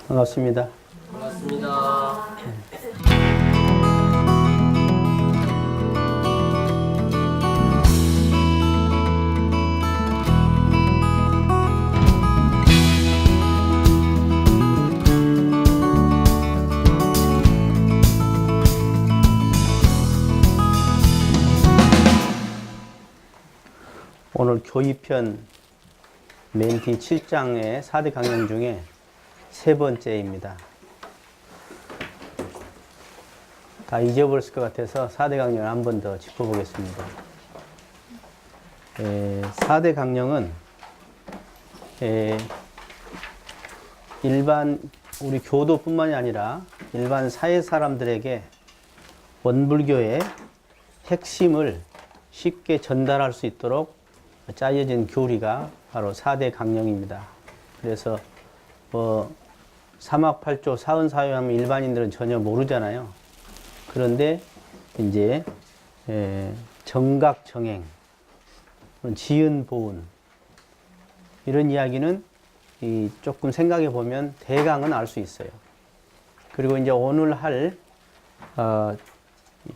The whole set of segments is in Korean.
반갑습니다. 반갑습니다. 오늘 교의편 멘티 7장의 4대 강령 중에 세 번째입니다. 다 잊어버렸을 것 같아서 4대 강령을 한 번 더 짚어보겠습니다. 4대 강령은 일반 우리 교도뿐만이 아니라 일반 사회 사람들에게 원불교의 핵심을 쉽게 전달할 수 있도록 짜여진 교리가 바로 4대 강령입니다. 그래서 사막팔조 사은사회 하면 일반인들은 전혀 모르잖아요. 그런데 이제 정각정행, 지은보은 이런 이야기는 조금 생각해 보면 대강은 알 수 있어요. 그리고 이제 오늘 할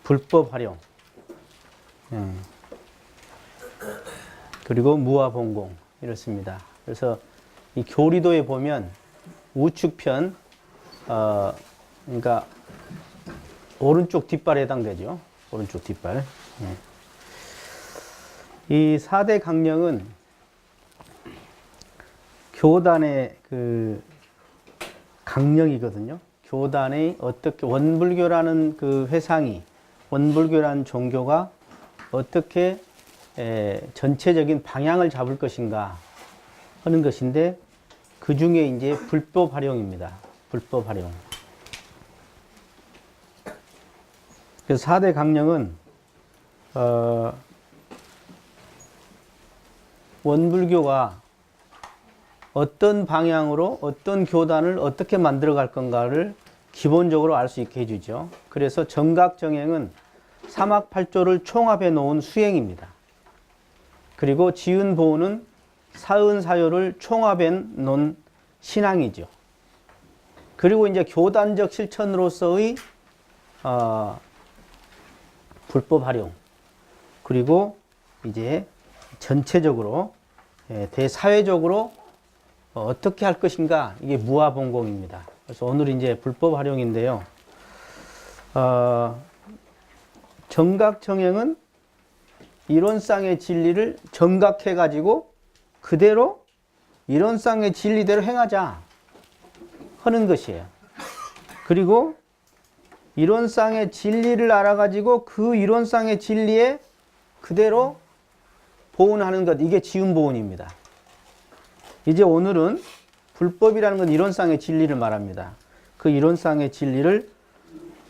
불법 활용, 그리고 무아봉공 이렇습니다. 그래서 이 교리도에 보면 우측편 그러니까 오른쪽 뒷발에 해당되죠. 오른쪽 뒷발. 이 4대 강령은 교단의 그 강령이거든요. 교단의 어떻게 원불교라는 그 회상이 원불교라는 종교가 어떻게 전체적인 방향을 잡을 것인가 하는 것인데 그 중에 이제 불법 활용입니다. 불법 활용. 그래서 4대 강령은 원불교가 어떤 방향으로 어떤 교단을 어떻게 만들어 갈 건가를 기본적으로 알 수 있게 해주죠. 그래서 정각정행은 사막팔조를 총합해 놓은 수행입니다. 그리고 지은보은은 사은사요를 총합해 놓은 신앙이죠. 그리고 이제 교단적 실천으로서의 불법 활용, 그리고 이제 전체적으로 대사회적으로 어떻게 할 것인가, 이게 무아봉공입니다. 그래서 오늘 이제 불법 활용인데요. 정각정행은 이론상의 진리를 정각해 가지고 그대로 이론상의 진리대로 행하자 하는 것이에요. 그리고 이론상의 진리를 알아가지고 그 이론상의 진리에 그대로 보은하는 것, 이게 지은보은입니다. 이제 오늘은 불법이라는 건 이론상의 진리를 말합니다. 그 이론상의 진리를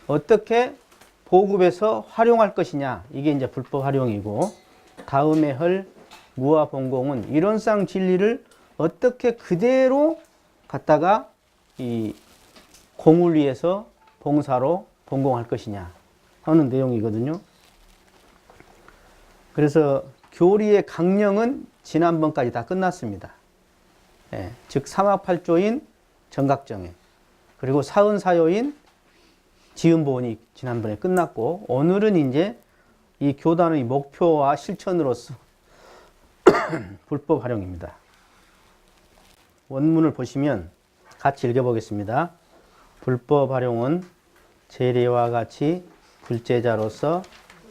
어떻게 보급해서 활용할 것이냐, 이게 이제 불법 활용이고, 다음에 할 무아봉공은 이론상 진리를 어떻게 그대로 갖다가 이 공을 위해서 봉사로 봉공할 것이냐 하는 내용이거든요. 그래서 교리의 강령은 지난번까지 다 끝났습니다. 즉 사막팔조인 정각정행, 그리고 사은사요인 지은보은이 지난번에 끝났고, 오늘은 이제 이 교단의 목표와 실천으로서 불법 활용입니다. 원문을 보시면 같이 읽어보겠습니다. 불법 활용은 재래와 같이 불제자로서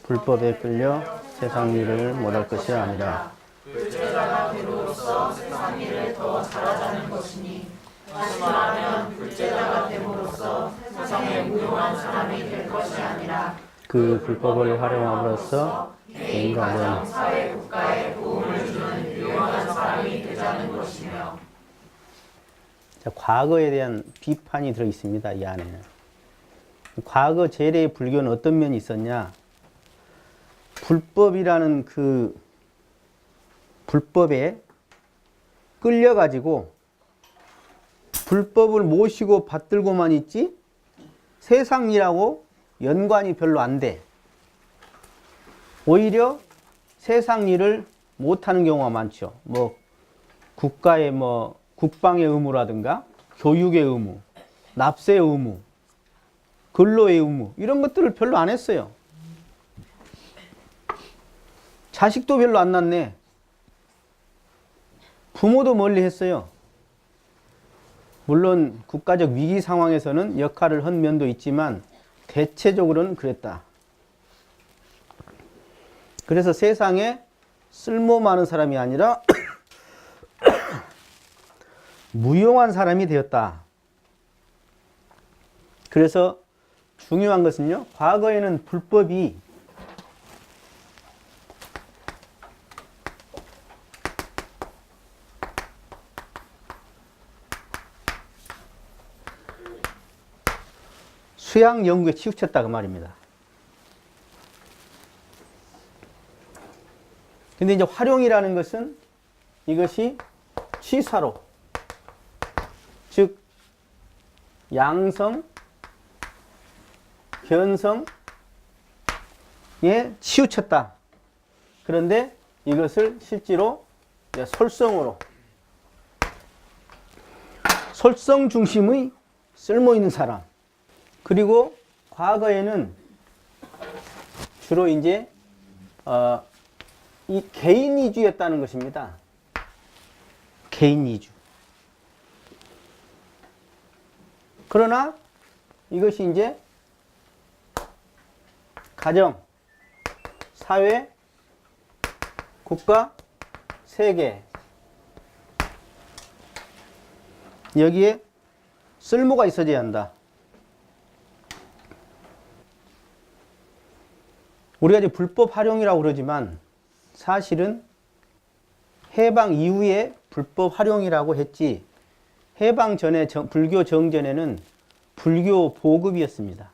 불법에 끌려 세상 일을 못할 것이 아니라 불제자가 됨으로써 세상 일을 더 잘하자는 것이니, 다시 말하면 불제자가 됨으로써 세상에 무용한 사람이 될 것이 아니라 그 불법을 활용함으로써 개인 가정, 사회, 국가에 도움을 주는 유용한 사람이 되자는 것이며. 자, 과거에 대한 비판이 들어 있습니다. 이 안에는. 과거 재래의 불교는 어떤 면이 있었냐? 불법이라는 그 불법에 끌려가지고 불법을 모시고 받들고만 있지 세상 일하고 연관이 별로 안 돼. 오히려 세상 일을 못하는 경우가 많죠. 국가의 국방의 의무라든가 교육의 의무, 납세 의무, 근로의 의무 이런 것들을 별로 안 했어요. 자식도 별로 안 낳네. 부모도 멀리 했어요. 물론 국가적 위기 상황에서는 역할을 한 면도 있지만 대체적으로는 그랬다. 그래서 세상에 쓸모 많은 사람이 아니라 무용한 사람이 되었다. 그래서 중요한 것은요, 과거에는 불법이 수양 연구에 치우쳤다 그 말입니다. 근데 이제 활용이라는 것은 이것이 취사로, 즉 양성, 견성에 치우쳤다. 그런데 이것을 실제로 솔성으로, 솔성 중심의 쓸모 있는 사람. 그리고 과거에는 주로 이제 이 개인 위주였다는 것입니다. 개인 위주. 그러나 이것이 이제 가정, 사회, 국가, 세계 여기에 쓸모가 있어져야 한다. 우리가 이제 불법 활용이라고 그러지만 사실은 해방 이후에 불법 활용이라고 했지, 해방 전에 불교 정전에는 불교 보급이었습니다.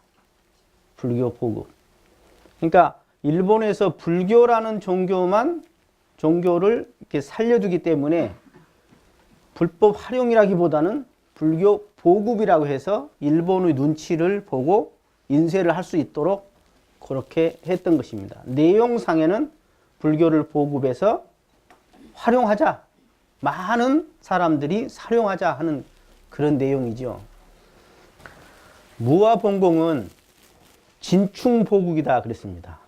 불교 보급. 그러니까 일본에서 불교라는 종교를 이렇게 살려두기 때문에 불법 활용이라기보다는 불교 보급이라고 해서 일본의 눈치를 보고 인쇄를 할 수 있도록 그렇게 했던 것입니다. 내용상에는 불교를 보급해서 활용하자, 많은 사람들이 사용하자 하는 그런 내용이죠. 무아봉공은 진충보국이다 그랬습니다.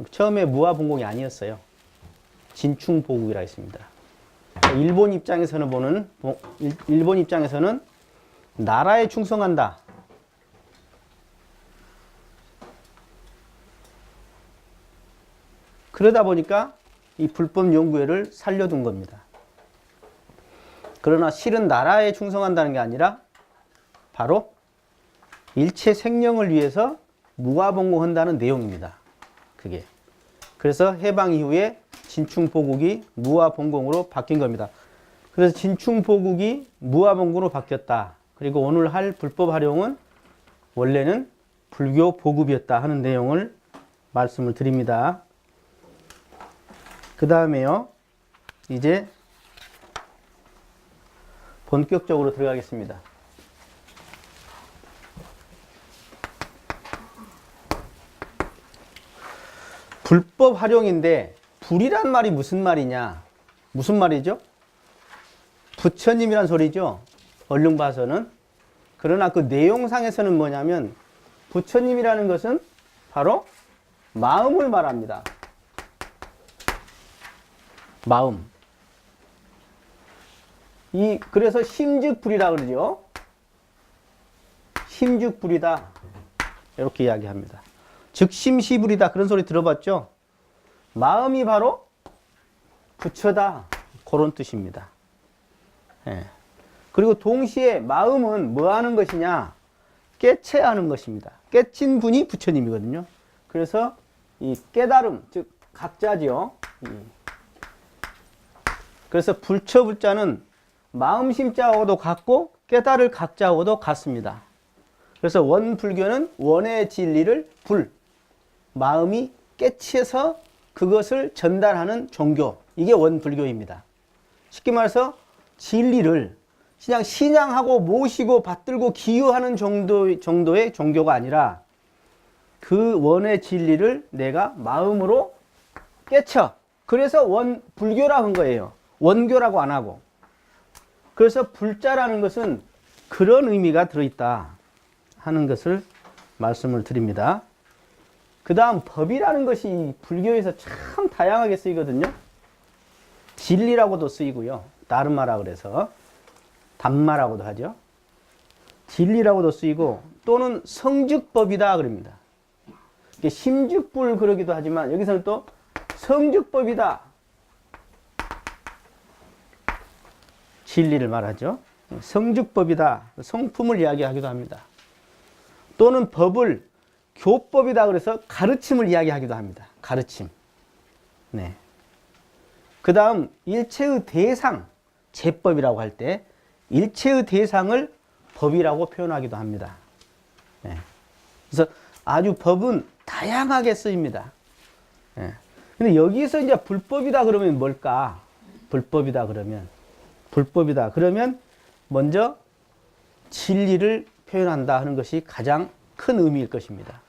처음에 무아봉공이 아니었어요. 진충보국이라 했습니다. 일본 입장에서는 나라에 충성한다. 그러다 보니까 이 불법 연구회를 살려둔 겁니다. 그러나 실은 나라에 충성한다는 게 아니라 바로 일체 생명을 위해서 무아봉공한다는 내용입니다. 그게. 그래서 해방 이후에 진충보국이 무아봉공으로 바뀐 겁니다. 그래서 진충보국이 무아봉공으로 바뀌었다. 그리고 오늘 할 불법 활용은 원래는 불교 보급이었다 하는 내용을 말씀을 드립니다. 그 다음에요, 이제 본격적으로 들어가겠습니다. 불법 활용인데 불이란 말이 무슨 말이냐? 무슨 말이죠? 부처님이란 소리죠. 얼른 봐서는. 그러나 그 내용상에서는 뭐냐면 부처님이라는 것은 바로 마음을 말합니다. 마음. 그래서 심즉불이라 그러죠. 심즉불이다. 이렇게 이야기합니다. 즉심시불이다. 그런 소리 들어봤죠? 마음이 바로 부처다. 그런 뜻입니다. 예. 그리고 동시에 마음은 뭐 하는 것이냐? 깨쳐야 하는 것입니다. 깨친 분이 부처님이거든요. 그래서 이 깨달음, 즉 각자지요. 그래서 불처불자는 마음심자하고도 같고 깨달을 각자하고도 같습니다. 그래서 원불교는 원의 진리를 마음이 깨치해서 그것을 전달하는 종교, 이게 원불교입니다. 쉽게 말해서 진리를 그냥 신앙하고 모시고 받들고 기유하는 정도의 종교가 아니라 그 원의 진리를 내가 마음으로 깨쳐. 그래서 원불교라고 한 거예요. 원교라고 안 하고. 그래서 불자라는 것은 그런 의미가 들어있다. 하는 것을 말씀을 드립니다. 그 다음 법이라는 것이 불교에서 참 다양하게 쓰이거든요. 진리라고도 쓰이고요. 다르마라 그래서 담마라고도 하죠. 진리라고도 쓰이고 또는 성즉법이다 그럽니다. 심즉불 그러기도 하지만 여기서는 또 성즉법이다. 진리를 말하죠. 성즉법이다. 성품을 이야기하기도 합니다. 또는 법을 교법이다 그래서 가르침을 이야기하기도 합니다. 가르침. 네. 그 다음 일체의 대상, 제법이라고 할 때 일체의 대상을 법이라고 표현하기도 합니다. 네. 그래서 아주 법은 다양하게 쓰입니다. 네. 근데 여기서 이제 불법이다 그러면 뭘까? 불법이다 그러면 먼저 진리를 표현한다 하는 것이 가장 큰 의미일 것입니다.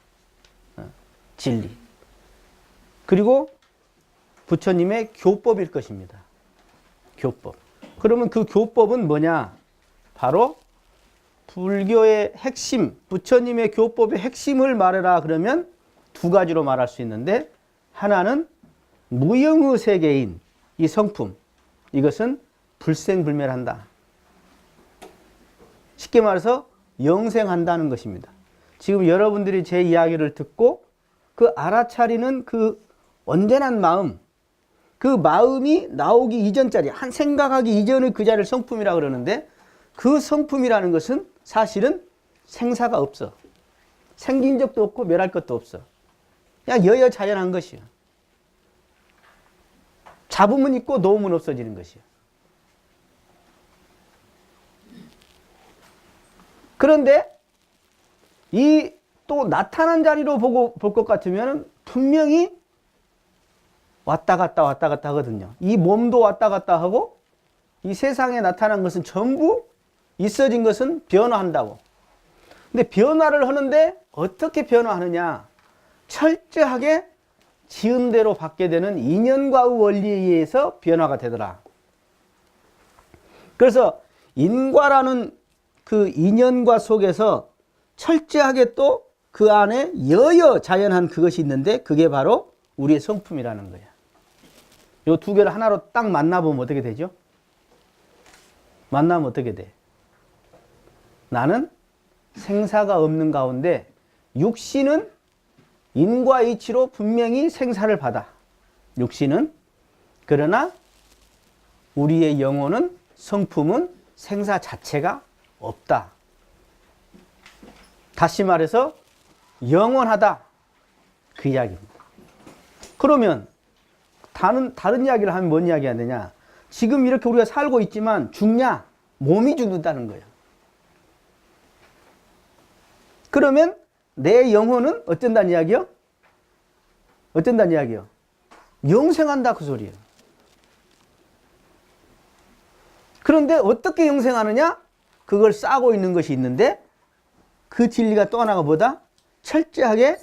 진리. 그리고 부처님의 교법일 것입니다. 교법. 그러면 그 교법은 뭐냐? 바로 불교의 핵심, 부처님의 교법의 핵심을 말해라 그러면 두 가지로 말할 수 있는데 하나는 무형의 세계인 이 성품. 이것은 불생불멸한다. 쉽게 말해서 영생한다는 것입니다. 지금 여러분들이 제 이야기를 듣고 그 알아차리는 그 온전한 마음, 그 마음이 나오기 이전짜리, 한 생각하기 이전의 그 자리를 성품이라 그러는데 그 성품이라는 것은 사실은 생사가 없어. 생긴 적도 없고 멸할 것도 없어. 그냥 여여자연한 것이야. 잡음은 있고 놓음은 없어지는 것이야. 그런데 이 또 나타난 자리로 볼 것 같으면 분명히 왔다 갔다 하거든요. 이 몸도 왔다 갔다 하고 이 세상에 나타난 것은 전부 있어진 것은 변화한다고. 근데 변화를 하는데 어떻게 변화하느냐? 철저하게 지은 대로 받게 되는 인연과의 원리에 의해서 변화가 되더라. 그래서 인과라는 그 인연과 속에서 철저하게 또 그 안에 여여자연한 그것이 있는데 그게 바로 우리의 성품이라는 거야. 이 두 개를 하나로 딱 만나보면 어떻게 되죠? 만나면 어떻게 돼? 나는 생사가 없는 가운데 육신은 인과 이치로 분명히 생사를 받아. 육신은. 그러나 우리의 영혼은, 성품은 생사 자체가 없다. 다시 말해서 영원하다. 그 이야기입니다. 그러면 다른 이야기를 하면 뭔 이야기 해야 되냐? 지금 이렇게 우리가 살고 있지만 죽냐? 몸이 죽는다는 거예요. 그러면 내 영혼은 어쩐다는 이야기요? 어쩐다는 이야기요? 영생한다 그 소리예요. 그런데 어떻게 영생하느냐? 그걸 싸고 있는 것이 있는데 그 진리가 또 하나가 뭐다? 철저하게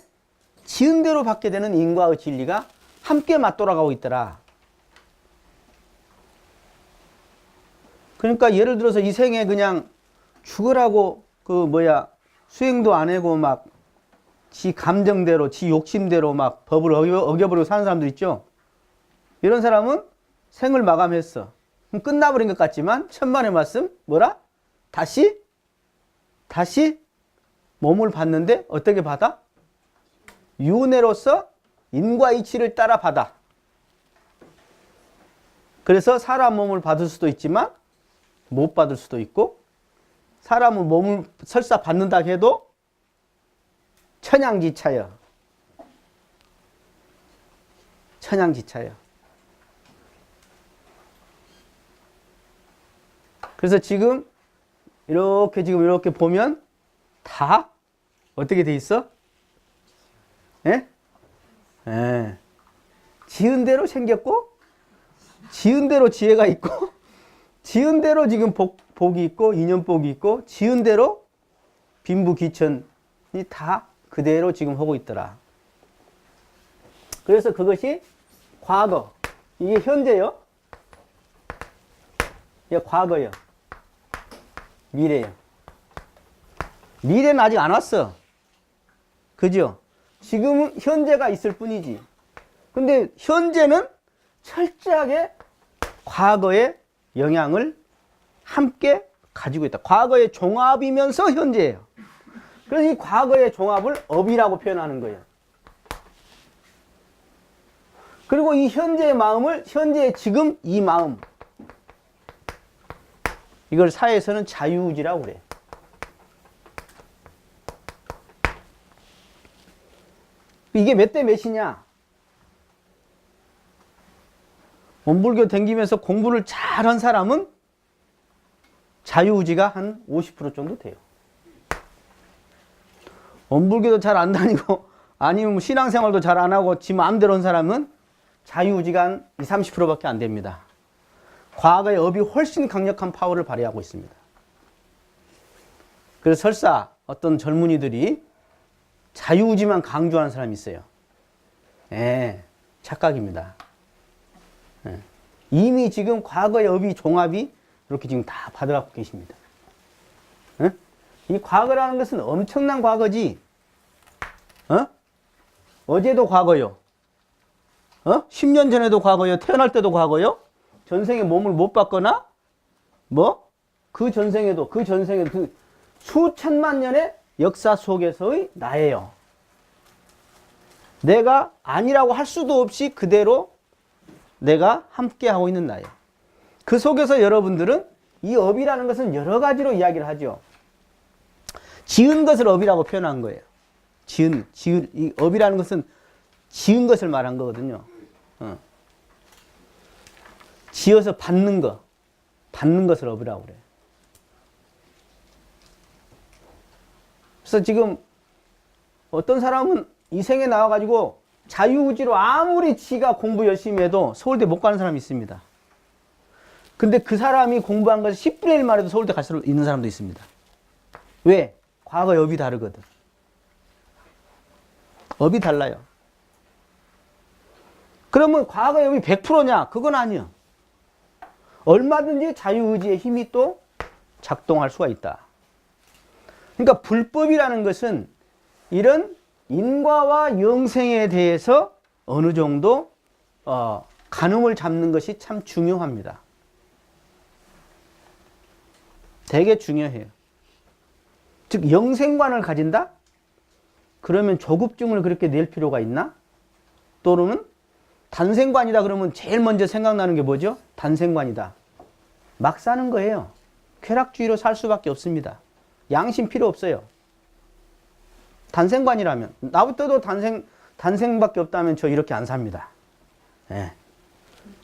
지은 대로 받게 되는 인과의 진리가 함께 맞돌아가고 있더라. 그러니까 예를 들어서 이 생에 그냥 죽으라고 수행도 안 하고 막 지 감정대로, 지 욕심대로 막 법을 어겨버리고 사는 사람들 있죠. 이런 사람은 생을 마감했어. 그럼 끝나버린 것 같지만 천만의 말씀 뭐라? 다시 몸을 받는데 어떻게 받아? 윤회로서 인과이치를 따라 받아. 그래서 사람 몸을 받을 수도 있지만 못 받을 수도 있고 사람은 몸을 설사 받는다 해도 천양지차여. 그래서 지금 이렇게 보면 다 어떻게 돼 있어? 예? 예. 지은 대로 생겼고, 지은 대로 지혜가 있고, 지은 대로 지금 복이 있고, 인연복이 있고, 지은 대로 빈부귀천이 다 그대로 지금 하고 있더라. 그래서 그것이 과거, 이게 현재요, 이게 과거요, 미래요. 미래는 아직 안 왔어. 그죠? 지금은 현재가 있을 뿐이지. 근데 현재는 철저하게 과거의 영향을 함께 가지고 있다. 과거의 종합이면서 현재예요. 그래서 이 과거의 종합을 업이라고 표현하는 거예요. 그리고 이 현재의 마음을 현재의 지금 이 마음, 이걸 사회에서는 자유의지라고 그래. 이게 몇 대 몇이냐? 원불교 댕기면서 공부를 잘한 사람은 자유의지가 한 50% 정도 돼요. 원불교도 잘 안 다니고 아니면 신앙생활도 잘 안 하고 지 마음대로 한 사람은 자유의지가 한 20, 30%밖에 안 됩니다. 과거의 업이 훨씬 강력한 파워를 발휘하고 있습니다. 그래서 설사 어떤 젊은이들이 자유의지만 강조하는 사람이 있어요. 착각입니다. 이미 지금 과거의 업이 종합이 이렇게 지금 다 받아갖고 계십니다. 이 과거라는 것은 엄청난 과거지. 어제도 과거요. 10년 전에도 과거요. 태어날 때도 과거요. 전생에 몸을 못 봤거나 그 전생에도 그 수천만 년의 역사 속에서의 나예요. 내가 아니라고 할 수도 없이 그대로 내가 함께하고 있는 나예요. 그 속에서 여러분들은 이 업이라는 것은 여러 가지로 이야기를 하죠. 지은 것을 업이라고 표현한 거예요. 이 업이라는 것은 지은 것을 말한 거거든요. 지어서 받는 것을 업이라고 그래요. 그래서 지금 어떤 사람은 이 생에 나와가지고 자유의지로 아무리 지가 공부 열심히 해도 서울대 못 가는 사람이 있습니다. 근데 그 사람이 공부한 것이 10분의 1만 해도 서울대 갈 수 있는 사람도 있습니다. 왜? 과거의 업이 다르거든. 업이 달라요. 그러면 과거의 업이 100%냐? 그건 아니요. 얼마든지 자유의지의 힘이 또 작동할 수가 있다. 그러니까 불법이라는 것은 이런 인과와 영생에 대해서 어느 정도 가늠을 잡는 것이 참 중요합니다. 되게 중요해요. 즉 영생관을 가진다? 그러면 조급증을 그렇게 낼 필요가 있나? 또는 단생관이다 그러면 제일 먼저 생각나는 게 뭐죠? 단생관이다. 막 사는 거예요. 쾌락주의로 살 수밖에 없습니다. 양심 필요 없어요. 단생관이라면 나부터도 단생밖에 없다면 저 이렇게 안 삽니다.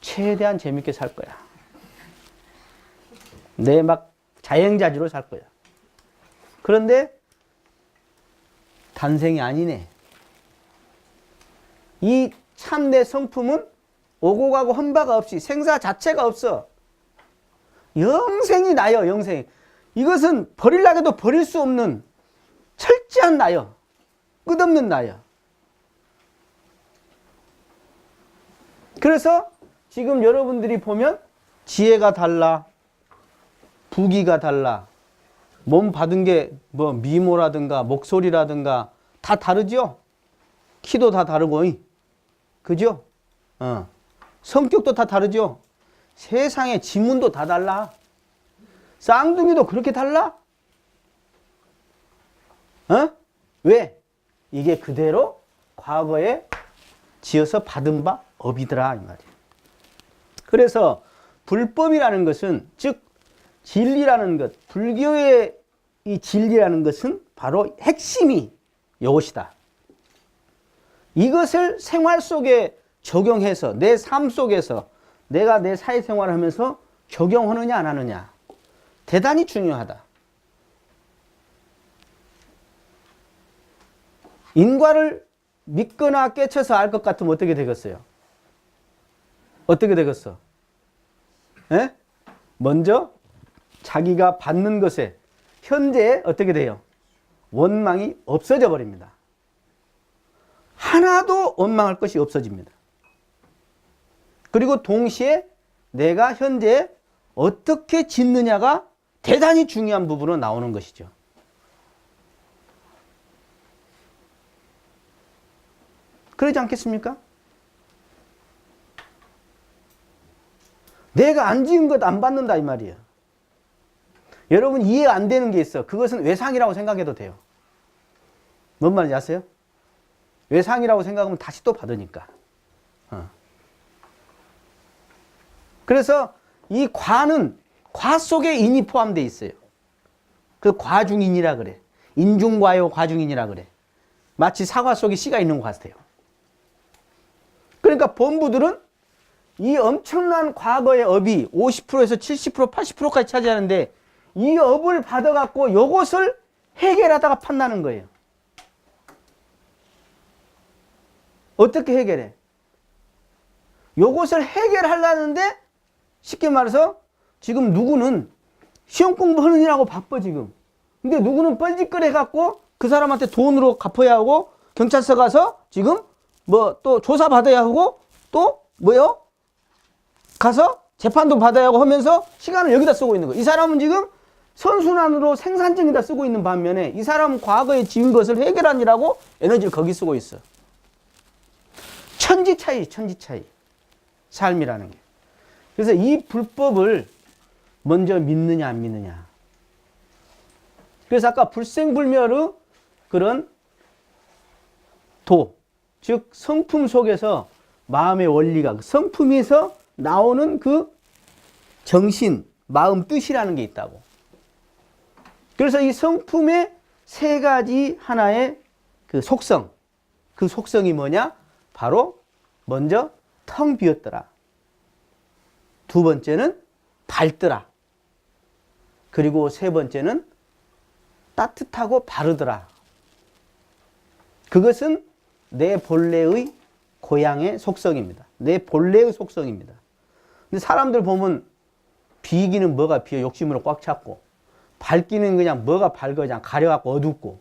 최대한 재밌게 살 거야. 내 막 자영자지로 살 거야. 그런데 단생이 아니네. 이 참내 성품은 오고 가고 헌바가 없이 생사 자체가 없어. 영생이 나요. 영생. 이것은 버리려고 해도 버릴 수 없는 철저한 나요. 끝없는 나요. 그래서 지금 여러분들이 보면 지혜가 달라, 부기가 달라, 몸 받은 게 뭐 미모라든가 목소리라든가 다 다르죠? 키도 다 다르고, 그죠? 성격도 다 다르죠? 세상의 지문도 다 달라. 쌍둥이도 그렇게 달라? 왜? 이게 그대로 과거에 지어서 받은 바 업이더라 이 말이에요. 그래서 불법이라는 것은 즉 진리라는 것, 불교의 이 진리라는 것은 바로 핵심이 이것이다. 이것을 생활 속에 적용해서 내 삶 속에서 내가 내 사회생활을 하면서 적용하느냐 안 하느냐 대단히 중요하다. 인과를 믿거나 깨쳐서 알 것 같으면 어떻게 되겠어요? 어떻게 되겠어? 먼저 자기가 받는 것에 현재에 어떻게 돼요? 원망이 없어져 버립니다. 하나도 원망할 것이 없어집니다. 그리고 동시에 내가 현재 어떻게 짓느냐가 대단히 중요한 부분으로 나오는 것이죠. 그러지 않겠습니까? 내가 안 지은 것 안 받는다 이 말이에요. 여러분 이해 안 되는 게 있어. 그것은 외상이라고 생각해도 돼요. 뭔 말인지 아세요? 외상이라고 생각하면 다시 또 받으니까. 그래서 이 과는 과 속에 인이 포함되어 있어요. 그 과중인이라 그래. 인중과요 과중인이라 그래. 마치 사과 속에 씨가 있는 것 같아요. 그러니까 본부들은 이 엄청난 과거의 업이 50%에서 70%, 80%까지 차지하는데 이 업을 받아갖고 요것을 해결하다가 판다는 거예요. 어떻게 해결해? 요것을 해결하려는데 쉽게 말해서 지금 누구는 시험 공부하는 일하고 바빠 지금. 근데 누구는 뻘짓거려갖고 그 사람한테 돈으로 갚아야 하고 경찰서 가서 지금 뭐 또 조사받아야 하고 또 뭐요? 가서 재판도 받아야 하고 하면서 시간을 여기다 쓰고 있는 거예요. 이 사람은 지금 선순환으로 생산적에다 쓰고 있는 반면에 이 사람은 과거에 지은 것을 해결하느라고 에너지를 거기 쓰고 있어. 천지 차이, 천지 차이. 삶이라는 게. 그래서 이 불법을 먼저 믿느냐 안 믿느냐. 그래서 아까 불생불멸의 그런 도, 즉 성품 속에서 마음의 원리가 성품에서 나오는 그 정신, 마음 뜻이라는 게 있다고. 그래서 이 성품의 세 가지 하나의 그 속성, 그 속성이 뭐냐? 바로 먼저 텅 비었더라. 두 번째는 밝더라. 그리고 세 번째는 따뜻하고 바르더라. 그것은 내 본래의 고향의 속성입니다. 내 본래의 속성입니다. 근데 사람들 보면 비기는 뭐가 비어 욕심으로 꽉 찼고, 밝기는 그냥 뭐가 밝아 그냥 가려갖고 어둡고,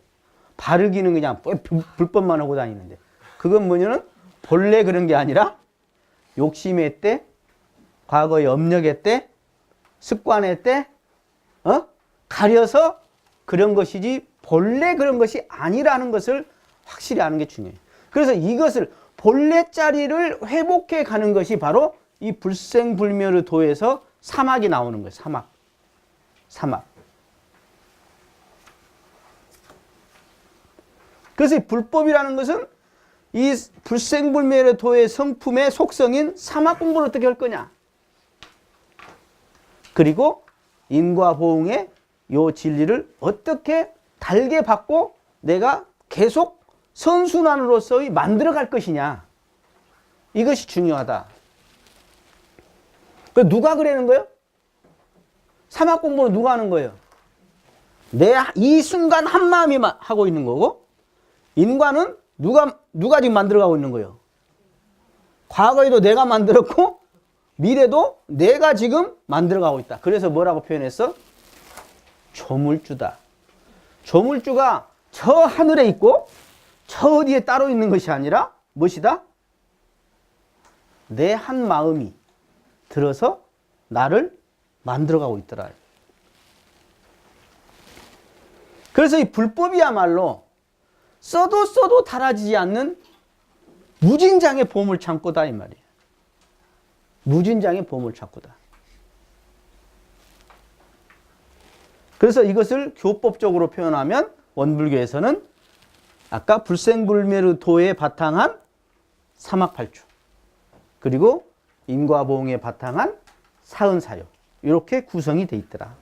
바르기는 그냥 불법만 하고 다니는데, 그건 뭐냐면 본래 그런 게 아니라 욕심의 때, 과거의 업력의 때, 습관의 때, 가려서 그런 것이지 본래 그런 것이 아니라는 것을 확실히 아는 게 중요해요. 그래서 이것을 본래 자리를 회복해 가는 것이 바로 이 불생불멸의 도에서 사막이 나오는 거예요. 사막. 사막. 그래서 이 불법이라는 것은 이 불생불멸의 도의 성품의 속성인 사막 공부를 어떻게 할 거냐. 그리고 인과 보응의 요 진리를 어떻게 달게 받고 내가 계속 선순환으로서의 만들어 갈 것이냐. 이것이 중요하다. 누가 그러는 거예요? 사막 공부는 누가 하는 거예요? 내 이 순간 한 마음이 하고 있는 거고, 인과는 누가 지금 만들어가고 있는 거예요? 과거에도 내가 만들었고 미래도 내가 지금 만들어가고 있다. 그래서 뭐라고 표현했어? 조물주다. 조물주가 저 하늘에 있고 저 어디에 따로 있는 것이 아니라 무엇이다? 내 한 마음이 들어서 나를 만들어가고 있더라. 그래서 이 불법이야말로 써도 달아지지 않는 무진장의 보물창고다 이 말이에요. 무진장의 보물창고다. 그래서 이것을 교법적으로 표현하면 원불교에서는 아까 불생불멸의 도에 바탕한 사막팔주, 그리고 인과보응에 바탕한 사은사요, 이렇게 구성이 돼 있더라.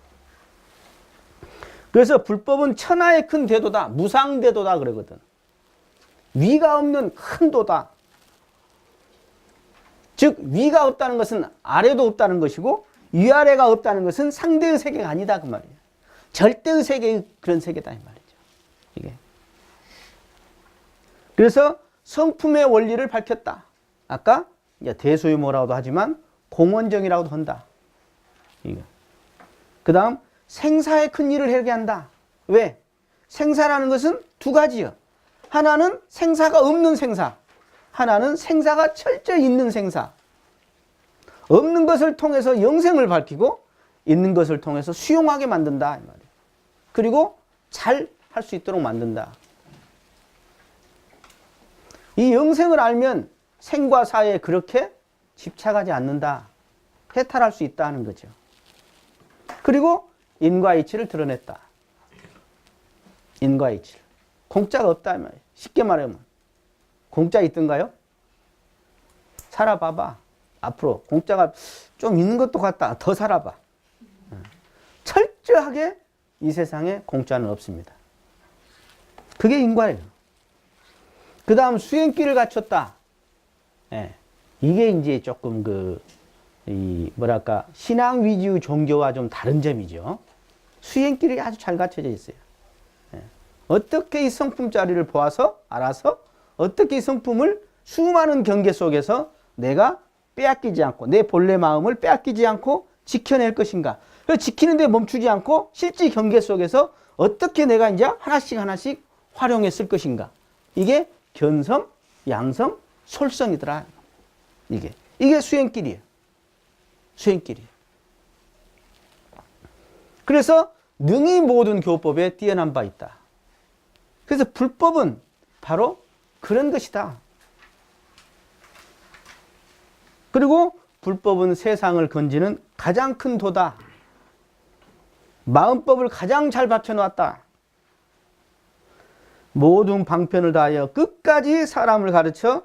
그래서 불법은 천하의 큰 대도다, 무상대도다 그러거든. 위가 없는 큰 도다. 즉 위가 없다는 것은 아래도 없다는 것이고 위아래가 없다는 것은 상대의 세계가 아니다 그 말이에요. 절대의 세계의 그런 세계다 이 말이죠. 이게. 그래서 성품의 원리를 밝혔다. 아까 대소유모라고도 하지만 공원정이라고도 한다. 그 다음 생사의 큰 일을 해결하게 한다. 왜? 생사라는 것은 두 가지요. 하나는 생사가 없는 생사, 하나는 생사가 철저히 있는 생사. 없는 것을 통해서 영생을 밝히고 있는 것을 통해서 수용하게 만든다 이 말이에요. 그리고 잘 할 수 있도록 만든다. 이 영생을 알면 생과 사에 그렇게 집착하지 않는다. 해탈할 수 있다 하는 거죠. 그리고 인과 이치를 드러냈다. 인과 이치를. 공짜가 없다면 쉽게 말하면 공짜 있던가요? 살아봐봐. 앞으로 공짜가 좀 있는 것도 같다. 더 살아봐. 철저하게 이 세상에 공짜는 없습니다. 그게 인과예요. 그 다음 수행길을 갖췄다. 예. 이게 이제 조금 뭐랄까, 신앙 위주의 종교와 좀 다른 점이죠. 수행길이 아주 잘 갖춰져 있어요. 예. 어떻게 이 성품 자리를 보아서, 알아서, 어떻게 이 성품을 수많은 경계 속에서 내가 빼앗기지 않고, 내 본래 마음을 빼앗기지 않고 지켜낼 것인가. 그래서 지키는데 멈추지 않고 실제 경계 속에서 어떻게 내가 이제 하나씩 활용했을 것인가. 이게 견성, 양성, 솔성이더라. 이게 수행길이에요. 수행길이에요. 그래서 능히 모든 교법에 뛰어난 바 있다. 그래서 불법은 바로 그런 것이다. 그리고 불법은 세상을 건지는 가장 큰 도다. 마음법을 가장 잘 받쳐놓았다. 모든 방편을 다하여 끝까지 사람을 가르쳐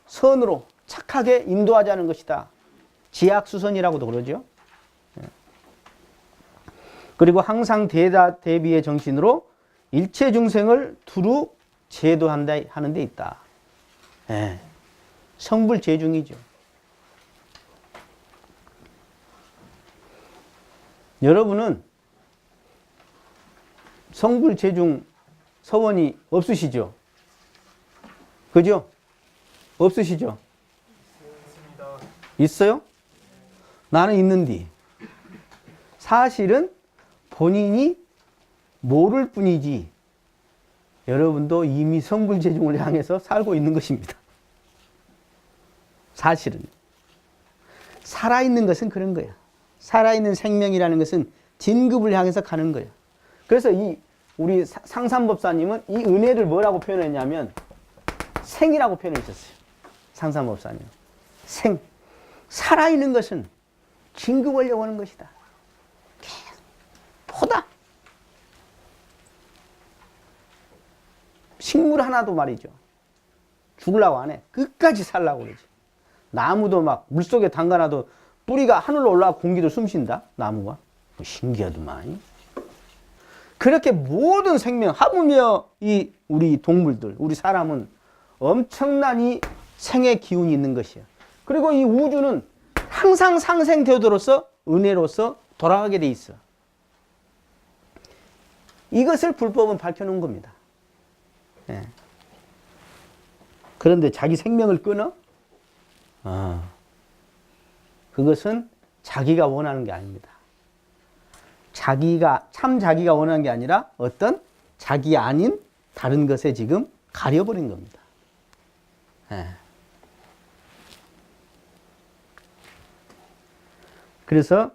선으로 착하게 인도하자는 것이다. 지약수선이라고도 그러죠. 그리고 항상 대비의 정신으로 일체 중생을 두루 제도한다 하는 데 있다. 성불제중이죠. 여러분은 성불제중 서원이 없으시죠? 그죠? 없으시죠? 있어요? 나는 있는데 사실은 본인이 모를 뿐이지 여러분도 이미 성불제중을 향해서 살고 있는 것입니다. 사실은 살아있는 것은 그런 거야. 살아있는 생명이라는 것은 진급을 향해서 가는 거예요. 그래서 우리 상삼법사님은 이 은혜를 뭐라고 표현했냐면 생이라고 표현했었어요. 상삼법사님. 생. 살아있는 것은 진급하려고 하는 것이다. 보다. 식물 하나도 말이죠. 죽으려고 안 해. 끝까지 살려고 그러지. 나무도 막 물속에 담가놔도 뿌리가 하늘로 올라가 공기도 숨쉰다. 나무가. 신기하더만. 그렇게 모든 생명, 하물며 우리 동물들, 우리 사람은 엄청난 이 생의 기운이 있는 것이에요. 그리고 이 우주는 항상 상생되어로서 은혜로서 돌아가게 돼 있어. 이것을 불법은 밝혀놓은 겁니다. 예. 그런데 자기 생명을 끊어? 그것은 자기가 원하는 게 아닙니다. 참 자기가 원하는 게 아니라 어떤 자기 아닌 다른 것에 지금 가려버린 겁니다. 예. 그래서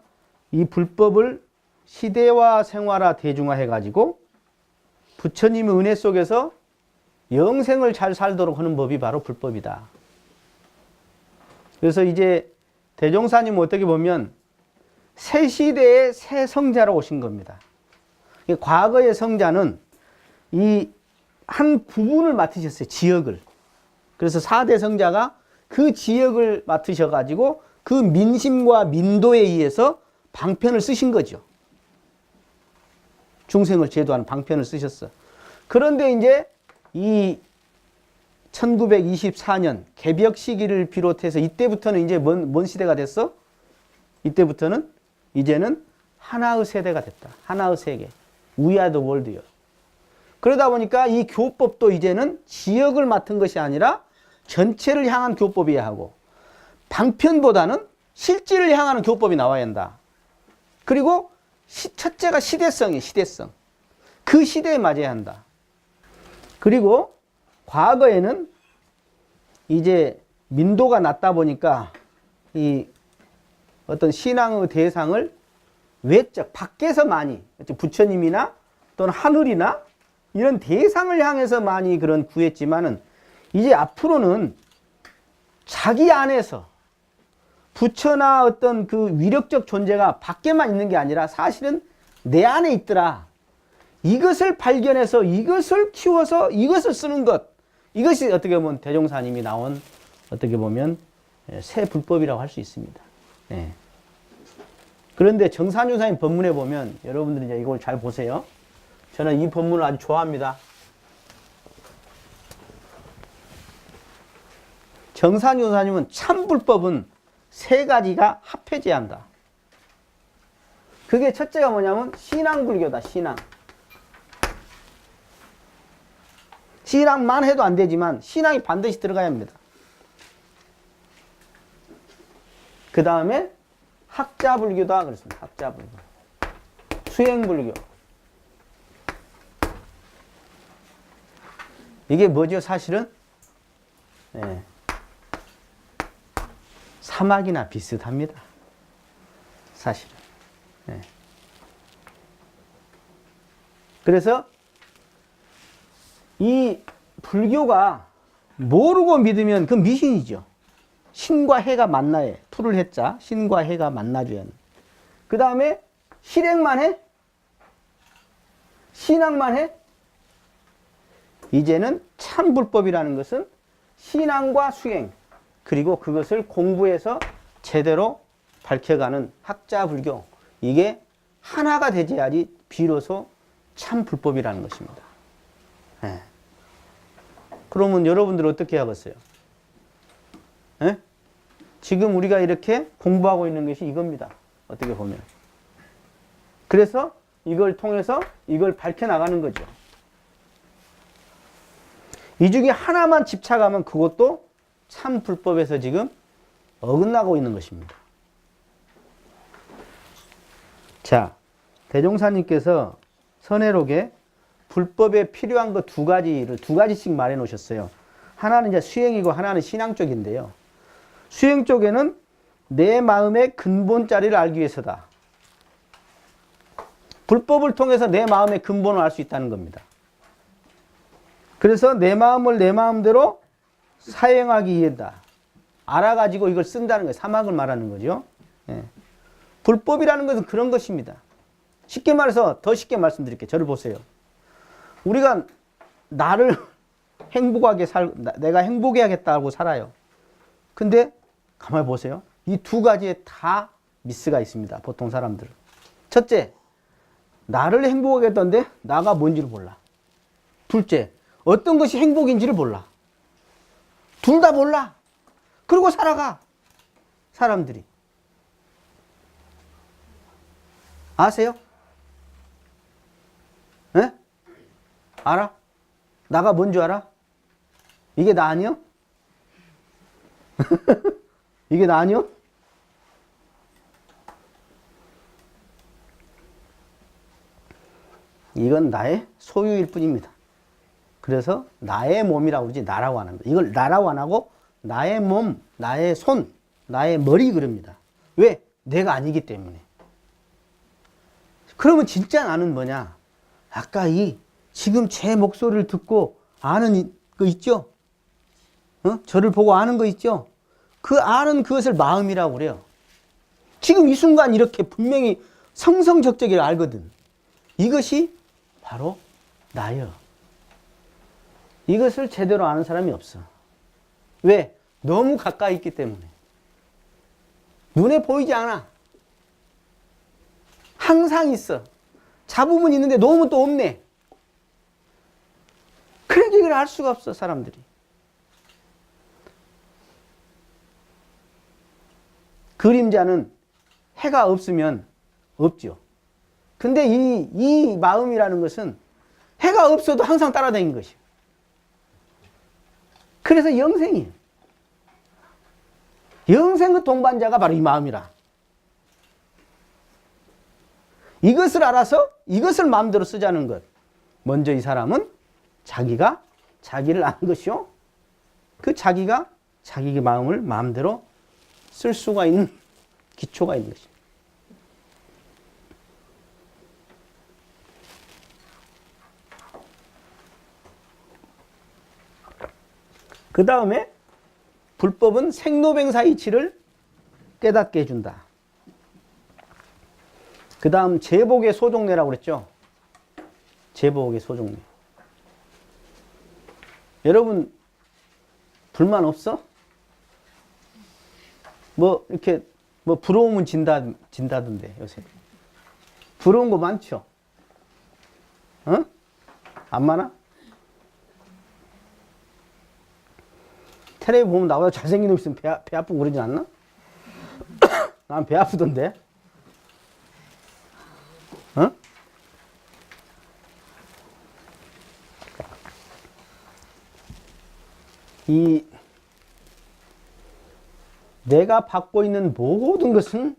이 불법을 시대화, 생활화, 대중화해가지고 부처님의 은혜 속에서 영생을 잘 살도록 하는 법이 바로 불법이다. 그래서 이제 대종사님은 어떻게 보면 새 시대의 새 성자로 오신 겁니다. 과거의 성자는 이 한 부분을 맡으셨어요. 지역을. 그래서 4대 성자가 그 지역을 맡으셔가지고 그 민심과 민도에 의해서 방편을 쓰신 거죠. 중생을 제도하는 방편을 쓰셨어. 그런데 이제 이 1924년 개벽 시기를 비롯해서 이때부터는 이제 뭔 시대가 됐어? 이때부터는 이제는 하나의 세대가 됐다. 하나의 세계. We are the world요. 그러다 보니까 이 교법도 이제는 지역을 맡은 것이 아니라 전체를 향한 교법이어야 하고 방편보다는 실질을 향하는 교법이 나와야 한다. 그리고 첫째가 시대성이에요. 시대성. 그 시대에 맞아야 한다. 그리고 과거에는 이제 민도가 낮다 보니까 이 어떤 신앙의 대상을 외적, 밖에서 많이 부처님이나 또는 하늘이나 이런 대상을 향해서 많이 그런 구했지만은 이제 앞으로는 자기 안에서 부처나 어떤 그 위력적 존재가 밖에만 있는 게 아니라 사실은 내 안에 있더라. 이것을 발견해서 이것을 키워서 이것을 쓰는 것. 이것이 어떻게 보면 대종사님이 나온 어떻게 보면 새 불법이라고 할 수 있습니다. 네. 그런데 정산유사님 법문에 보면 여러분들이 이제 이걸 잘 보세요. 저는 이 법문을 아주 좋아합니다. 정산유사님은 참불법은 세 가지가 합해져야 한다. 그게 첫째가 뭐냐면 신앙불교다. 신앙. 신앙만 해도 안 되지만 신앙이 반드시 들어가야 합니다. 그 다음에 학자불교다 그랬습니다. 학자불교. 수행불교. 이게 뭐죠 사실은? 네. 사막이나 비슷합니다. 사실은. 네. 그래서 이 불교가 모르고 믿으면 그 미신이죠. 신과 해가 만나야 해. 풀을 해자 신과 해가 만나줘야 해. 그 다음에 실행만 해? 신앙만 해? 이제는 참불법이라는 것은 신앙과 수행 그리고 그것을 공부해서 제대로 밝혀가는 학자불교 이게 하나가 되져야지 비로소 참불법이라는 것입니다. 네. 그러면 여러분들 어떻게 하겠어요? 네? 지금 우리가 이렇게 공부하고 있는 것이 이겁니다. 어떻게 보면. 그래서 이걸 통해서 이걸 밝혀나가는 거죠. 이 중에 하나만 집착하면 그것도 참 불법에서 지금 어긋나고 있는 것입니다. 자, 대종사님께서 선해록에 불법에 필요한 것 두 가지씩 말해 놓으셨어요. 하나는 이제 수행이고 하나는 신앙 쪽인데요. 수행 쪽에는 내 마음의 근본 자리를 알기 위해서다. 불법을 통해서 내 마음의 근본을 알 수 있다는 겁니다. 그래서 내 마음을 내 마음대로 사용하기 위해다. 알아가지고 이걸 쓴다는 거예요. 사막을 말하는 거죠. 예. 불법이라는 것은 그런 것입니다. 쉽게 말해서 더 쉽게 말씀드릴게요. 저를 보세요. 우리가 나를 행복하게 내가 행복해야겠다고 살아요. 근데 가만히 보세요. 이 두 가지에 다 미스가 있습니다. 보통 사람들은. 첫째, 나를 행복하게 했던데 나가 뭔지를 몰라. 둘째, 어떤 것이 행복인지를 몰라. 둘 다 몰라. 그리고 살아가. 사람들이. 아세요? 에? 알아? 나가 뭔지 알아? 이게 나 아니요? 이게 나 아니요? 이건 나의 소유일 뿐입니다. 그래서 나의 몸이라고 그러지 나라고 안 합니다. 이걸 나라고 안 하고 나의 몸, 나의 손, 나의 머리 그럽니다. 왜? 내가 아니기 때문에. 그러면 진짜 나는 뭐냐? 아까 지금 제 목소리를 듣고 아는 거 있죠? 저를 보고 아는 거 있죠? 그 아는 그것을 마음이라고 그래요. 지금 이 순간 이렇게 분명히 성성적적이 알거든. 이것이 바로 나여. 이것을 제대로 아는 사람이 없어. 왜? 너무 가까이 있기 때문에. 눈에 보이지 않아. 항상 있어. 잡으면 있는데 놓으면 또 없네. 그러니까 이걸 알 수가 없어, 사람들이. 그림자는 해가 없으면 없죠. 근데 이 마음이라는 것은 해가 없어도 항상 따라다니는 것이에요. 그래서 영생이에요. 영생의 동반자가 바로 이 마음이라. 이것을 알아서 이것을 마음대로 쓰자는 것. 먼저 이 사람은 자기가 자기를 아는 것이요. 그 자기가 자기 마음을 마음대로 쓸 수가 있는 기초가 있는 것입니다. 그 다음에 불법은 생로병사 이치를 깨닫게 해준다. 그 다음 제복의 소종례라고 그랬죠. 제복의 소종례. 여러분 불만 없어? 뭐 이렇게 뭐 부러우면 진다던데 요새. 부러운 거 많죠? 어? 안 많아? 텔레비 보면 나보다 잘생긴 놈 있으면 배 아프고 그러진 않나? 난 배 아프던데. 어? 내가 받고 있는 모든 것은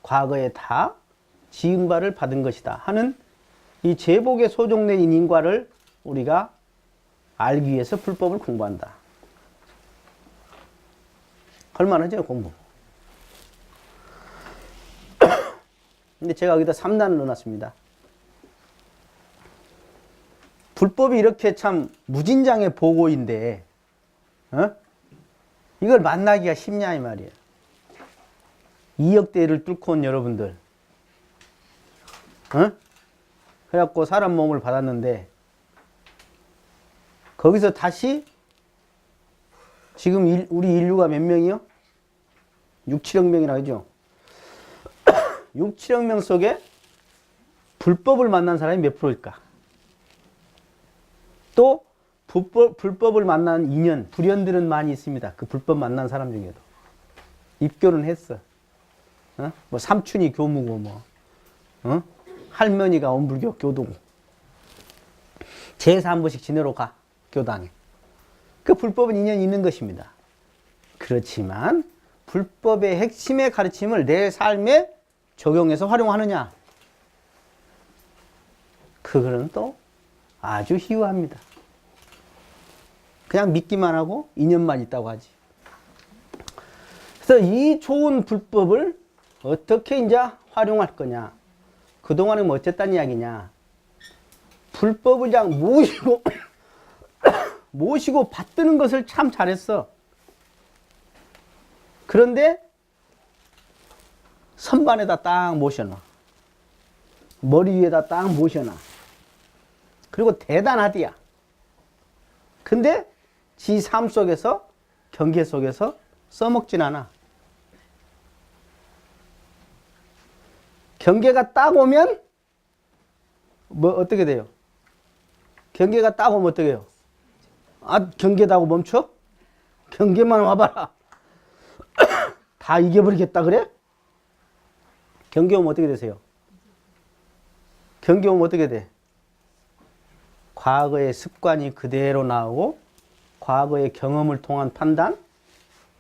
과거에 다 지은 바를 받은 것이다 하는 이 제복의 소종된 인과를 우리가 알기 위해서 불법을 공부한다. 할만하죠, 공부. 근데 제가 여기다 3단을 넣어놨습니다. 불법이 이렇게 참 무진장의 보고인데, 어? 이걸 만나기가 쉽냐, 이 말이에요. 2억대를 뚫고 온 여러분들. 어? 그래갖고 사람 몸을 받았는데, 거기서 다시, 지금 우리 인류가 몇 명이요? 6, 7억 명이라 하죠. 6, 7억 명 속에 불법을 만난 사람이 몇 프로일까? 또 불법을 만난 인연, 불연들은 많이 있습니다. 그 불법 만난 사람 중에도. 입교는 했어. 어? 뭐 삼촌이 교무고 뭐 어? 할머니가 원불교 교도고 제사 한 번씩 지내러 가 교당에. 그 불법은 인연이 있는 것입니다. 그렇지만 불법의 핵심의 가르침을 내 삶에 적용해서 활용하느냐? 그거는 또 아주 희유합니다. 그냥 믿기만 하고 인연만 있다고 하지. 그래서 이 좋은 불법을 어떻게 이제 활용할 거냐? 그동안은 뭐 어쨌다는 이야기냐? 불법을 그냥 모시고 받드는 것을 참 잘했어. 그런데 선반에다 딱 모셔놔. 머리 위에다 딱 모셔놔. 그리고 대단하디야. 근데 지 삶 속에서, 경계 속에서 써먹진 않아. 경계가 딱 오면 뭐 어떻게 돼요? 경계가 딱 오면 어떻게 해요? 아, 경계다고 멈춰? 경계만 와봐라. 다 이겨버리겠다 그래? 경계 오면 어떻게 되세요? 경계 오면 어떻게 돼? 과거의 습관이 그대로 나오고 과거의 경험을 통한 판단,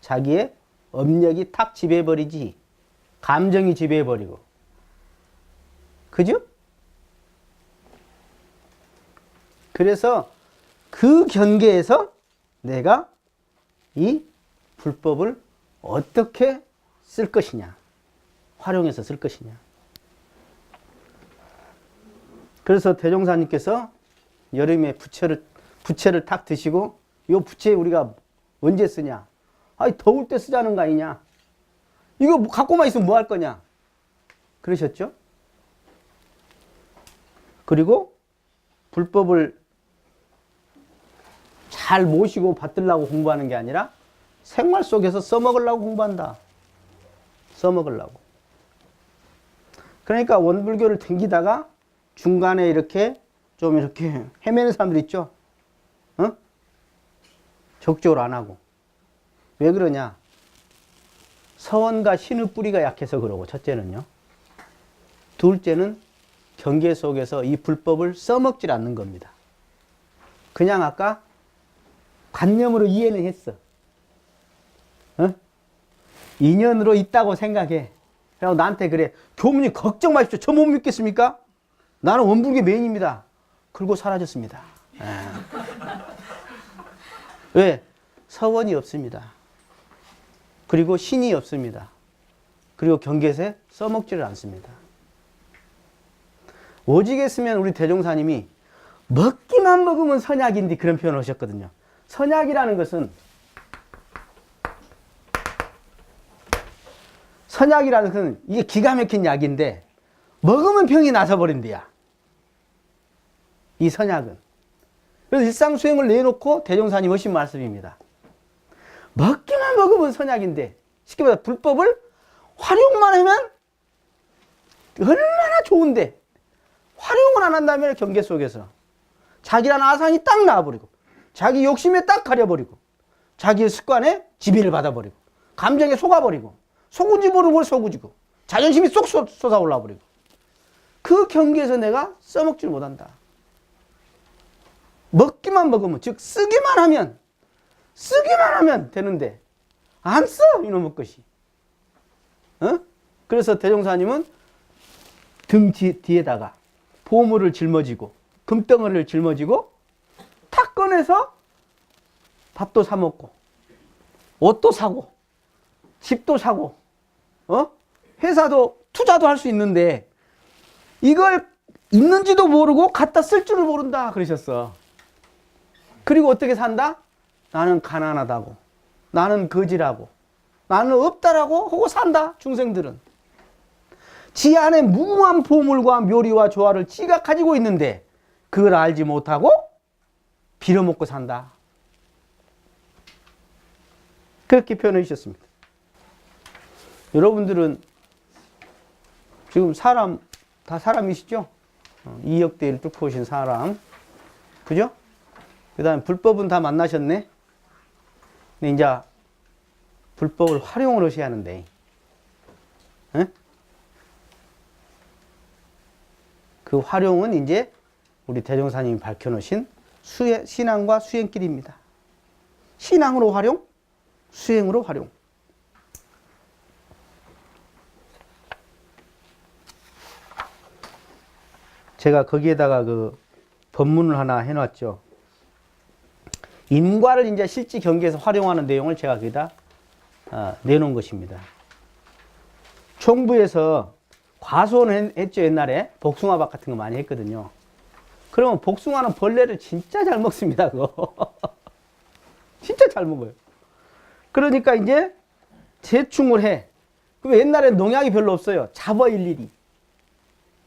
자기의 업력이 탁 지배해버리지. 감정이 지배해버리고. 그죠? 그래서 그 경계에서 내가 이 불법을 어떻게 쓸 것이냐, 활용해서 쓸 것이냐. 그래서 대종사님께서 여름에 부채를 탁 드시고, 이 부채 우리가 언제 쓰냐? 아니, 더울 때 쓰자는 거 아니냐? 이거 갖고만 있으면 뭐 할 거냐? 그러셨죠? 그리고 불법을 잘 모시고 받들라고 공부하는 게 아니라 생활 속에서 써먹으려고 공부한다. 써먹으려고. 그러니까 원불교를 댕기다가 중간에 이렇게 좀 이렇게 헤매는 사람들 있죠? 어? 적적으로 안 하고. 왜 그러냐? 서원과 신의 뿌리가 약해서 그러고, 첫째는요. 둘째는 경계 속에서 이 불법을 써먹질 않는 겁니다. 그냥 아까 관념으로 이해는 했어. 어? 인연으로 있다고 생각해. 그리고 나한테 그래. 교무님 걱정 마십시오. 저 못 믿겠습니까? 나는 원불교 메인입니다. 그리고 사라졌습니다. 왜? 서원이 없습니다. 그리고 신이 없습니다. 그리고 경계에 써먹지를 않습니다. 오직 했으면 우리 대종사님이 먹기만 먹으면 선약인데 그런 표현을 하셨거든요. 선약이라는 것은 이게 기가 막힌 약인데 먹으면 병이 나서 버린대야. 이 선약은. 그래서 일상수행을 내놓고 대종사님 하신 말씀입니다. 먹기만 먹으면 선약인데 쉽게 말해서 불법을 활용만 하면 얼마나 좋은데 활용을 안 한다면 경계 속에서 자기란 아산이 딱 나와버리고 자기 욕심에 딱 가려버리고 자기의 습관에 지배를 받아버리고 감정에 속아버리고 속은지 모르는 걸 속으지고 자존심이 쏙 솟아올라버리고 그 경계에서 내가 써먹질 못한다. 먹기만 먹으면 즉 쓰기만 하면 되는데 안 써 이놈의 것이. 그래서 대종사님은 등 뒤에다가 보물을 짊어지고 금덩어리를 짊어지고 탁 꺼내서 밥도 사 먹고 옷도 사고 집도 사고 회사도 투자도 할 수 있는데 이걸 있는지도 모르고 갖다 쓸 줄을 모른다 그러셨어. 그리고 어떻게 산다? 나는 가난하다고 나는 거지라고 나는 없다라고 하고 산다. 중생들은 지 안에 무궁한 보물과 묘리와 조화를 지가 가지고 있는데 그걸 알지 못하고 빌어먹고 산다. 그렇게 표현해 주셨습니다. 여러분들은 지금 다 사람이시죠? 이역대를 뚫고 오신 사람. 그죠? 그 다음에 불법은 다 만나셨네? 근데 이제 불법을 활용을 하셔야 하는데, 그 활용은 이제 우리 대종사님이 밝혀놓으신 신앙과 수행길입니다. 신앙으로 활용, 수행으로 활용. 제가 거기에다가 그 법문을 하나 해놨죠. 인과를 이제 실제 경계에서 활용하는 내용을 제가 거기다 내놓은 것입니다. 총부에서 과수원을 했죠. 옛날에 복숭아밭 같은 거 많이 했거든요. 그러면 복숭아는 벌레를 진짜 잘 먹습니다. 그거 진짜 잘 먹어요. 그러니까 이제 재충을 해. 그럼 옛날에 농약이 별로 없어요. 잡아 일일이.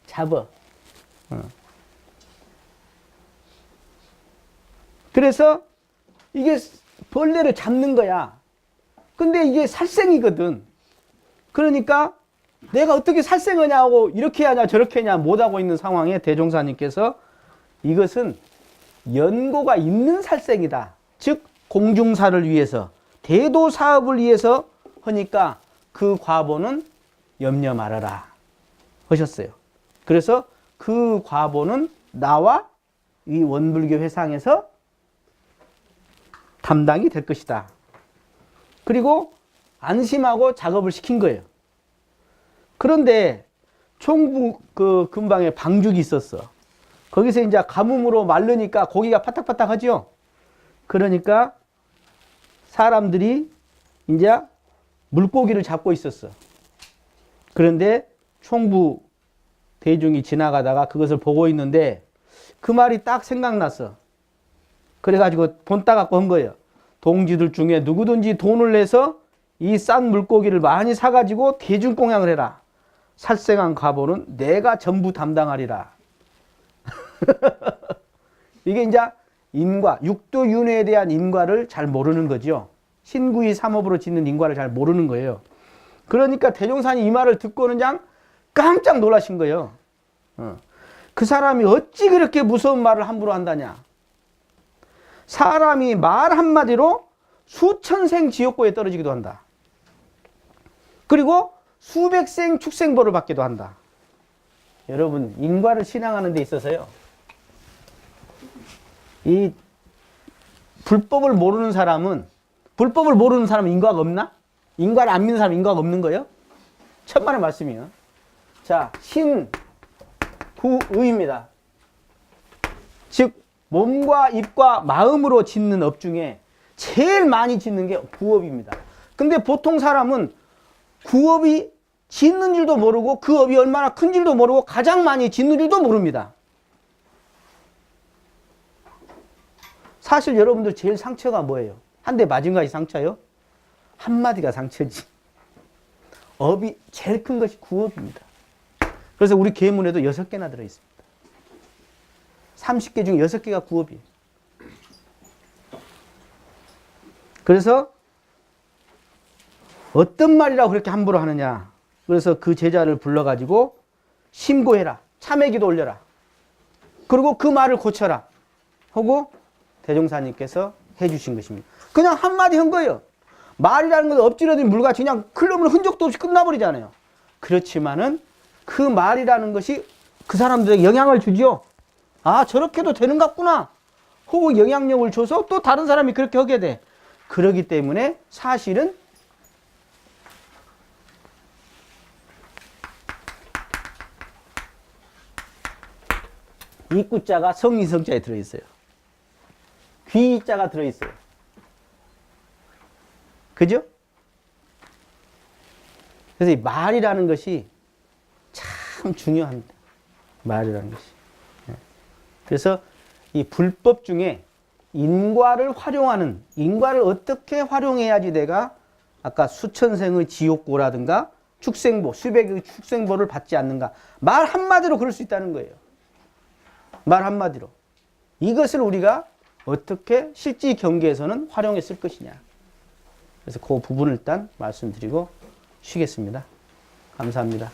잡아. 그래서 이게 벌레를 잡는 거야. 근데 이게 살생이거든. 그러니까 내가 어떻게 살생하냐고 이렇게 하냐 저렇게 하냐 못하고 있는 상황에 대종사님께서 이것은 연고가 있는 살생이다. 즉 공중사를 위해서 대도사업을 위해서 하니까 그 과보는 염려 말아라 하셨어요. 그래서 그 과보는 나와 이 원불교 회상에서 담당이 될 것이다. 그리고 안심하고 작업을 시킨 거예요. 그런데 총부 그 근방에 방죽이 있었어. 거기서 이제 가뭄으로 마르니까 고기가 파닥파닥 하죠. 그러니까 사람들이 이제 물고기를 잡고 있었어. 그런데 총부 대중이 지나가다가 그것을 보고 있는데 그 말이 딱 생각났어. 그래가지고 본따 갖고 한 거예요. 동지들 중에 누구든지 돈을 내서 이 싼 물고기를 많이 사가지고 대중공양을 해라. 살생한 과보는 내가 전부 담당하리라. 이게 이제 인과, 육도윤회에 대한 인과를 잘 모르는 거죠. 신구이 삼업으로 짓는 인과를 잘 모르는 거예요. 그러니까 대종사님 이 말을 듣고는 그냥 깜짝 놀라신 거예요. 그 사람이 어찌 그렇게 무서운 말을 함부로 한다냐. 사람이 말 한마디로 수천생 지옥고에 떨어지기도 한다. 그리고 수백생 축생벌을 받기도 한다. 여러분 인과를 신앙하는 데 있어서요. 이 불법을 모르는 사람은 인과가 없나? 인과를 안 믿는 사람은 인과가 없는 거예요? 천만의 말씀이에요. 자, 신구의입니다. 즉 몸과 입과 마음으로 짓는 업 중에 제일 많이 짓는 게 구업입니다. 근데 보통 사람은 구업이 짓는 줄도 모르고 그 업이 얼마나 큰 줄도 모르고 가장 많이 짓는 줄도 모릅니다. 사실 여러분들 제일 상처가 뭐예요? 한 대 맞은 것이 상처요? 한마디가 상처지. 업이 제일 큰 것이 구업입니다. 그래서 우리 계문에도 6개나 들어있습니다. 30개 중에 6개가 구업이에요. 그래서 어떤 말이라고 그렇게 함부로 하느냐. 그래서 그 제자를 불러가지고 심고해라. 참회기도 올려라. 그리고 그 말을 고쳐라. 하고 대종사님께서 해주신 것입니다. 그냥 한마디 한 거예요. 말이라는 건 엎질러진 물같이 그냥 흘러면 흔적도 없이 끝나버리잖아요. 그렇지만은 그 말이라는 것이 그 사람들에게 영향을 주죠. 아, 저렇게도 되는 것 같구나. 혹은 영향력을 줘서 또 다른 사람이 그렇게 하게 돼. 그러기 때문에 사실은 입구자가 성인성자에 들어있어요. 귀자가 들어있어요. 그죠? 그래서 이 말이라는 것이 참 중요합니다. 말이라는 것이. 그래서 이 불법 중에 인과를 활용하는, 인과를 어떻게 활용해야지 내가 아까 수천생의 지옥고라든가 축생보, 수백의 축생보를 받지 않는가. 말 한마디로 그럴 수 있다는 거예요. 말 한마디로. 이것을 우리가 어떻게 실제 경계에서는 활용했을 것이냐. 그래서 그 부분을 일단 말씀드리고 쉬겠습니다. 감사합니다.